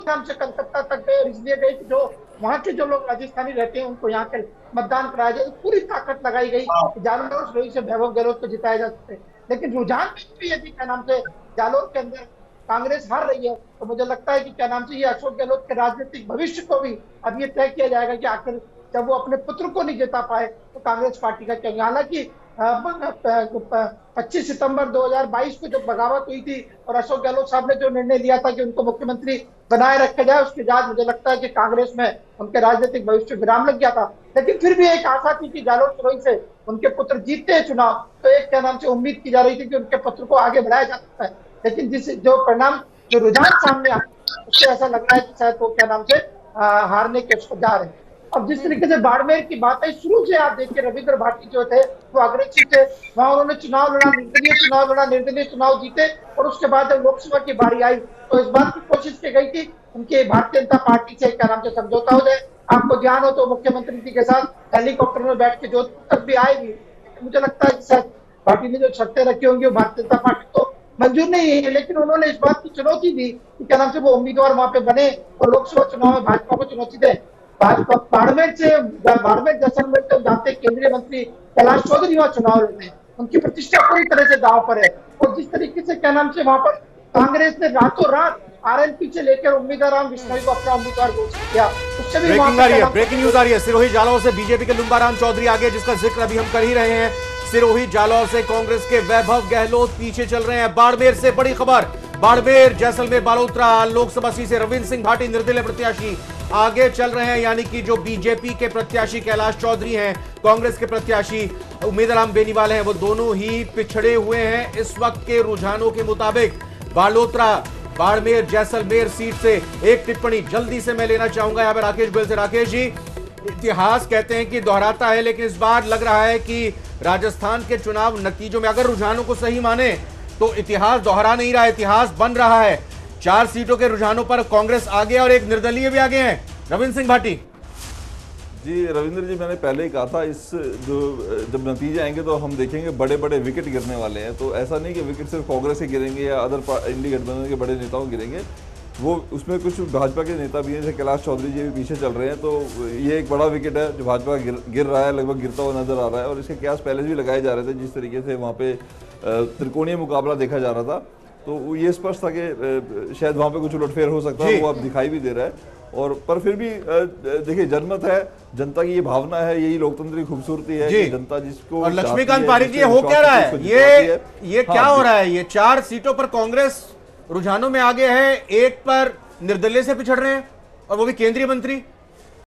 नाम से कलकत्ता तक गए, और इसलिए गए कि जो वहां के जो लोग राजस्थानी रहते हैं उनको यहाँ के मतदान कराया जाए। पूरी ताकत लगाई गई कि जालौर सुरई से वैभव गहलोत को जिताया जा सके। लेकिन रुझान भी यदि क्या नाम से जालौर के अंदर कांग्रेस हार रही है, तो मुझे लगता है कि क्या नाम से ये अशोक गहलोत के राजनीतिक भविष्य को भी अब ये तय किया जाएगा कि आखिर जब वो अपने पुत्र को नहीं जिता पाए तो कांग्रेस पार्टी का क्या। हालांकि 25 सितंबर 2022 को जब बगावत हुई थी और अशोक गहलोत साहब ने जो निर्णय लिया था कि उनको मुख्यमंत्री बनाए रखा जाए, उसके बाद मुझे लगता है कि कांग्रेस में उनके राजनीतिक भविष्य विराम लग गया था। लेकिन फिर भी एक आशा थी कि जालौर सुरई से उनके पुत्र जीतते हैं चुनाव, तो एक क्या नाम से उम्मीद की जा रही थी कि उनके पुत्र को आगे बढ़ाया जा सकता है। लेकिन जिस जो परिणाम जो रुझान सामने आया उससे ऐसा लग रहा है कि शायद वो क्या नाम से हारने के उसको जा रहे हैं। अब जिस तरीके से बाड़मेर की बात है, शुरू से आप देखिए रविंद्र भाटी जो थे वो अग्रणी थे, वहां उन्होंने चुनाव लड़ा, निर्दलीय चुनाव जीते, और उसके बाद जब लोकसभा की बारी आई तो इस बात की कोशिश की गई थी उनके भारतीय जनता पार्टी से क्या नाम से समझौता हो जाए। आपको ध्यान हो तो मुख्यमंत्री जी के साथ हेलीकॉप्टर में बैठ के जोधपुर तक भी आए भी। मुझे लगता है कि शायद पार्टी ने जो शर्तें रखी होंगी वो भारतीय जनता पार्टी को मंजूर नहीं है, लेकिन उन्होंने इस बात की चुनौती दी कि क्या नाम से वो उम्मीदवार वहां पे बने और लोकसभा चुनाव में भाजपा को चुनौती दे। बाड़मेर जैसलमेर से जाते केंद्रीय मंत्री कैलाश चौधरी वहां चुनाव लड़ने, उनकी प्रतिष्ठा पूरी तरह से दांव पर है। और जिस तरीके से क्या नाम से वहां पर कांग्रेस ने रातों रात आरएनपी से लेकर उम्मीदवार राम बिश्नोई को अपना उम्मीदवार घोषित किया, उससे भी ब्रेकिंग न्यूज आ रही है। सिरोही जालौर से बीजेपी के लुम्बाराम चौधरी आगे, जिसका जिक्र अभी हम कर ही रहे हैं। सिरोही जालौर से कांग्रेस के वैभव गहलोत पीछे चल रहे हैं। बाड़मेर से बड़ी खबर, बाड़मेर जैसलमेर बालोतरा लोकसभा सीट से रविंद्र सिंह भाटी निर्दलीय प्रत्याशी आगे चल रहे हैं, यानी कि जो बीजेपी के प्रत्याशी कैलाश चौधरी हैं, कांग्रेस के प्रत्याशी उम्मीदवार बेनीवाल हैं, वो दोनों ही पिछड़े हुए हैं इस वक्त के रुझानों के मुताबिक। बालोतरा बाड़मेर जैसलमेर सीट से एक टिप्पणी जल्दी से मैं लेना चाहूंगा यहां पर राकेश गोयल से। राकेश जी, इतिहास कहते हैं कि दोहराता है, लेकिन इस बार लग रहा है कि राजस्थान के चुनाव नतीजों में अगर रुझानों को सही माने तो इतिहास दोहरा नहीं रहा है, इतिहास बन रहा है। 4 सीटों के रुझानों पर कांग्रेस आगे और एक निर्दलीय भी आगे हैं। रविंद्र सिंह भाटी जी, रविंद्र जी, मैंने पहले ही कहा था इस जो जब नतीजे आएंगे तो हम देखेंगे बड़े बड़े विकेट गिरने वाले हैं। तो ऐसा नहीं कि विकेट सिर्फ कांग्रेस के गिरेंगे या अदर इंडी गठबंधन के बड़े नेताओं गिरेंगे, वो उसमें कुछ भाजपा के नेता भी हैं, जैसे कैलाश चौधरी जी भी पीछे चल रहे हैं। तो ये एक बड़ा विकेट है जो भाजपा गिर रहा है, लगभग गिरता हुआ नजर आ रहा है। और इसके कयास पहले भी लगाए जा रहे थे, जिस तरीके से वहाँ पे त्रिकोणीय मुकाबला देखा जा रहा था, तो ये स्पष्ट था कि शायद वहाँ पे कुछ उलटफेर हो सकता है, वो अब दिखाई भी दे रहा है। और पर फिर भी देखिए, जनमत है, जनता की ये भावना है, यही लोकतंत्र की खूबसूरती है कि जनता जिसको। और लक्ष्मीकांत पारिक जी, हो क्या रहा है ये क्या हो रहा है? ये 4 सीटों पर कांग्रेस रुझानों में आगे है, एक पर निर्दलीय से पिछड़ रहे हैं, और वो भी केंद्रीय मंत्री।